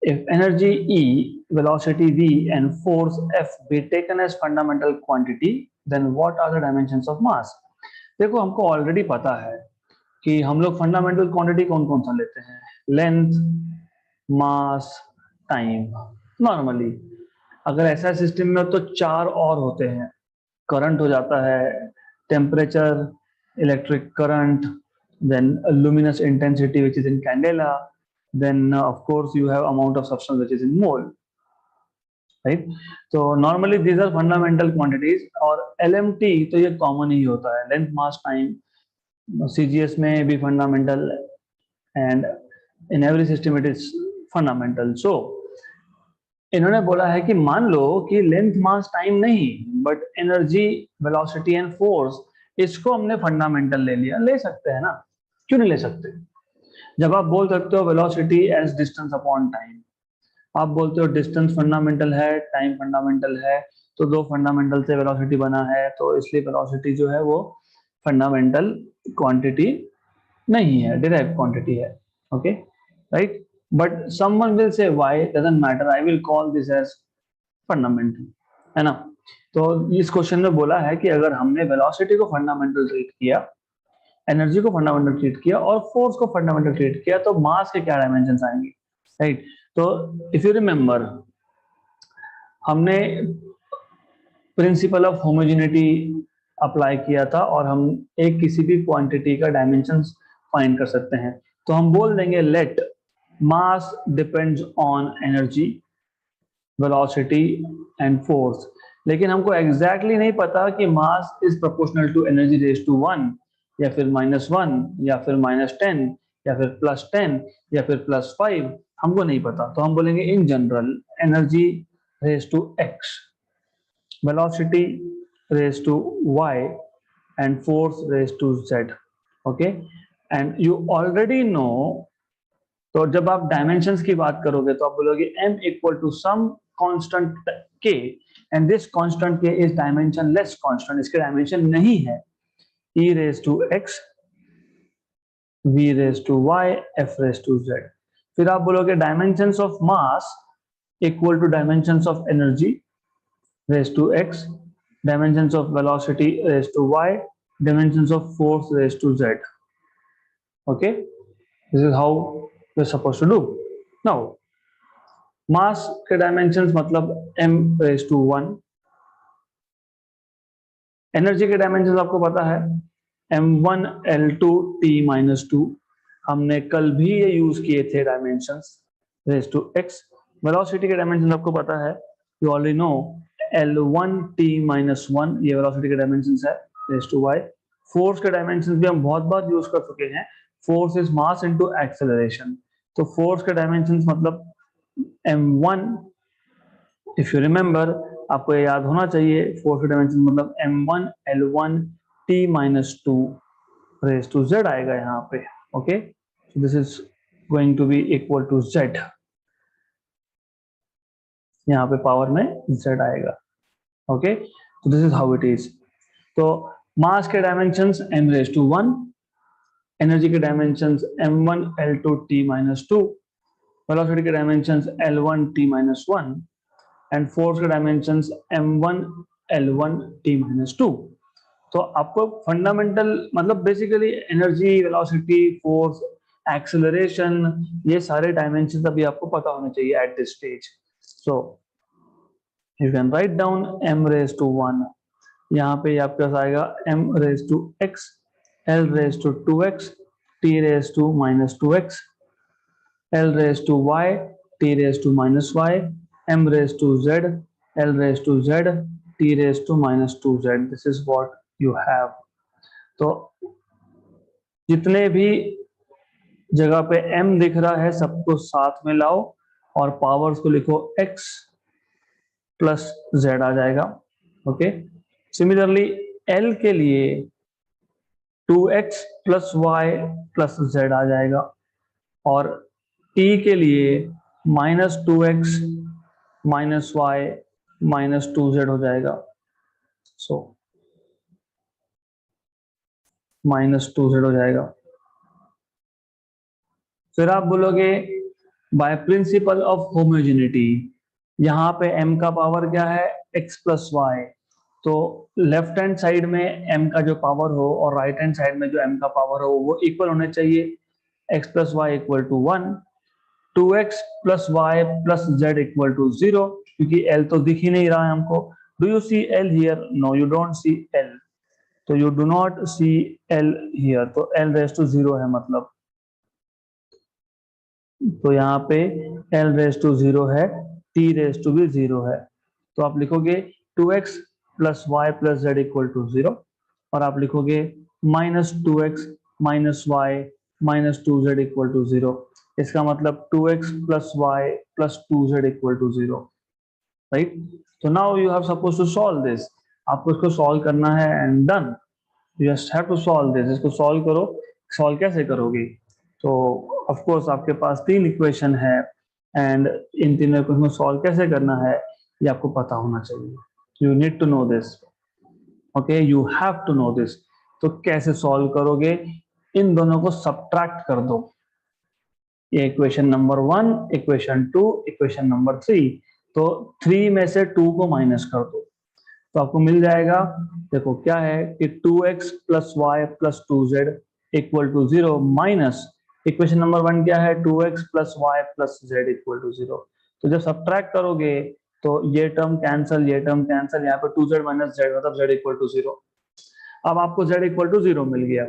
If energy E, velocity V, and force F be taken as fundamental quantity, then what are the dimensions of mass? देखो हमको already पता है कि हम लोग फंडामेंटल क्वांटिटी कौन कौन सा लेते हैं, लेंथ, मास, टाइम। नॉर्मली अगर ऐसा सिस्टम में तो चार और होते हैं, करंट हो जाता है, temperature, electric current, then luminous intensity which is in candela, then of course you have amount of substance which is in mole, right? So normally these are fundamental quantities, और LMT तो ये common ही होता है, length, mass, time, CGS में भी fundamental, and in every system it is fundamental. So इन्होंने बोला है कि मान लो कि लेंथ, मास, टाइम नहीं, but energy, velocity and force, इसको हमने फंडामेंटल ले लिया। ले सकते हैं ना, क्यों नहीं ले सकते? जब आप बोल सकते हो velocity as distance upon time, आप बोलते हो डिस्टेंस फंडामेंटल है, टाइम फंडामेंटल है, तो दो फंडामेंटल से वेलोसिटी बना है, तो इसलिए वेलोसिटी जो है वो फंडामेंटल क्वांटिटी नहीं है, डिराइव्ड क्वांटिटी है। Okay, right? But someone will say why, doesn't matter, I will call this as fundamental, है ना? तो इस क्वेश्चन में बोला है कि अगर हमने वेलोसिटी को फंडामेंटल ट्रीट किया, एनर्जी को फंडामेंटल ट्रीट किया और फोर्स को फंडामेंटल ट्रीट किया, तो मास के क्या डायमेंशंस आएंगे, राइट? तो इफ यू रिमेंबर, हमने प्रिंसिपल ऑफ होमोजेनिटी अप्लाई किया था और हम एक किसी भी क्वांटिटी का डायमेंशंस फाइंड कर सकते हैं। तो हम बोल देंगे let mass depends on energy, velocity and force. लेकिन हमको एग्जैक्टली नहीं पता कि mass is proportional to energy raise to 1 या फिर -1 या फिर -10 या फिर +10 या फिर +5, हमको नहीं पता। तो हम बोलेंगे in general energy raise to x, velocity raised to y, and force raised to z. Okay, and you already know, तो जब आप डायमेंशंस की बात करोगे तो आप बोलोगे m equal to some constant k, and this constant k is dimensionless constant, इसके डायमेंशन नहीं है। e raised to x, v raised to y, f raised to z। फिर आप बोलोगे dimensions of mass equal to dimensions of energy raised to x, dimensions of velocity raised to y, dimensions of force raised to z. Okay, this is how we're supposed to do. Now mass के dimensions मतलब m raised to 1, energy के dimensions आपको पता है m1 l2 t minus 2, हमने कल भी ये यूज किए थे dimensions raised to x। velocity के dimensions आपको पता है, you already know, L1 t minus 1, ये वेलोसिटी के डायमेंशंस है, रेज टू y। फोर्स के डायमेंशंस भी हम बहुत बार यूज कर चुके हैं, force is mass into acceleration. तो फोर्स के डायमेंशंस मतलब m1, इफ यू रिमेंबर, आपको ये याद होना चाहिए, फोर्स के डायमेंशन मतलब m1 L1 t minus 2 raise to z आएगा यहाँ पे। Okay, so this is going to be equal to z, यहाँ पे पावर में z आएगा। Okay, so this is how it is। तो मास के dimensions m raised to 1, energy के dimensions m1 L2 t minus 2, velocity के dimensions L1 t minus 1, and force के dimensions m1 L1 t minus 2। तो आपको fundamental मतलब basically energy, velocity, force, acceleration, ये सारे डायमेंशंस अभी आपको पता होने चाहिए at this stage. So you can write down m raised to 1, यहाँ पे आपके पास आएगा m raised to x, l raised to 2x, t raised to minus 2x, l raised to y, t raised to minus y, m raised to z, l raised to z, t raised to minus 2z। this is what you have। तो जितने भी जगह पे m दिख रहा है सबको साथ में लाओ और पावर्स को लिखो x प्लस z आ जाएगा। ओके, सिमिलरली l के लिए 2x plus y plus z आ जाएगा, और t के लिए -2x minus y minus 2z हो जाएगा। सो -2z हो जाएगा। फिर आप बोलोगे बाय प्रिंसिपल ऑफ होमोजेनिटी, यहाँ पे m का पावर क्या है x प्लस वाई, तो लेफ्ट हैंड साइड में m का जो पावर हो और राइट हैंड साइड में जो m का पावर हो वो इक्वल होने चाहिए। x plus y equal to 1, 2x plus y plus z equal to 0, क्योंकि l तो दिख ही नहीं रहा है हमको। Do you see l here? No you don't see l, तो you do not see l here, तो l रेज टू 0 है मतलब, तो यहाँ पे l रेज टू 0 है, t रेज टू भी 0 है, तो आप लिखोगे 2x plus y plus z equal to 0, और आप लिखोगे minus 2x minus y minus 2z equal to 0। इसका मतलब 2x plus y plus 2z equal to 0, right. तो now you have suppose to solve this, आपको इसको सॉल्व करना है and done, you just have to solve this. इसको solve करो। Solve कैसे करोगे? तो ऑफ कोर्स आपके पास 3 इक्वेशन है एंड इन तीनों इक्वेशन को सॉल्व कैसे करना है ये आपको पता होना चाहिए। You need to know this, okay, you have to know this. तो कैसे सॉल्व करोगे? इन दोनों को सब्ट्रैक्ट कर दो, ये equation number 1, equation 2, equation number 3, तो 3 में से 2 को माइनस कर दो, तो आपको मिल जाएगा, देखो क्या है कि 2x plus y plus 2z equal to 0 minus equation number 1 क्या है, 2x plus y plus z equal to 0। तो जब सब्ट्रैक्ट करोगे तो ये टर्म कैंसल, ये टर्म कैंसल, यहाँ पे 2z माइनस z मतलब z इक्वल टू 0। अब आपको z इक्वल टू 0 मिल गया,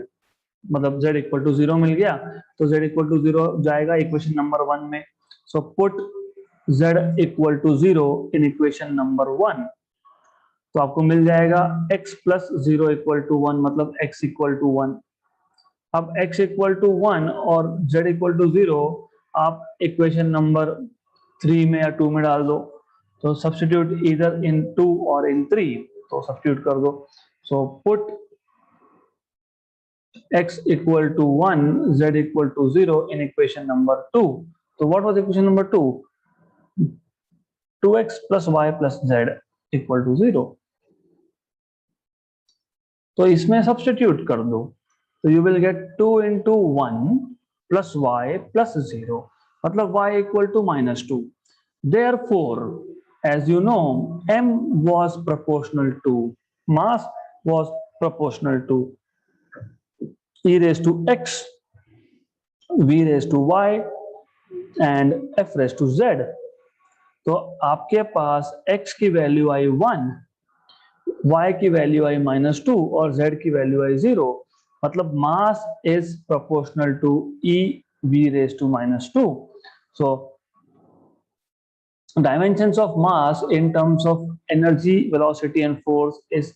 मतलब z इक्वल टू 0 मिल गया, तो z इक्वल टू 0 जाएगा इक्वेशन नंबर 1 में। So put z equal to 0 in equation number 1, तो आपको मिल जाएगा x प्लस 0 इक्वल टू 1 मतलब x इक्वल टू 1। अब x इक्वल टू 1 और z इक्वल टू 0 आप इक्वेशन नंबर 3 में या 2 में डाल दो, तो सब्स्टिट्यूट इधर इन 2 और इन 3, तो सब्स्टिट्यूट कर दो। So put x equal to 1 z equal to 0 in equation number 2। तो what was equation number 2? 2x plus y plus z equal to 0, तो इसमें सब्स्टिट्यूट कर दो, तो you will get 2 into 1 plus y plus 0, मतलब y equal to minus 2। Therefore, as you know, m was proportional to, mass was proportional to e raised to x, v raised to y and f raised to z। तो आपके पास x की value आई 1, y की value आई -2 और z की value आई 0, मतलब mass is proportional to e v raised to -2। So dimensions of mass in terms of energy, velocity and force is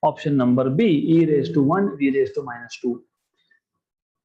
option number B, e raised to 1 v raised to -2।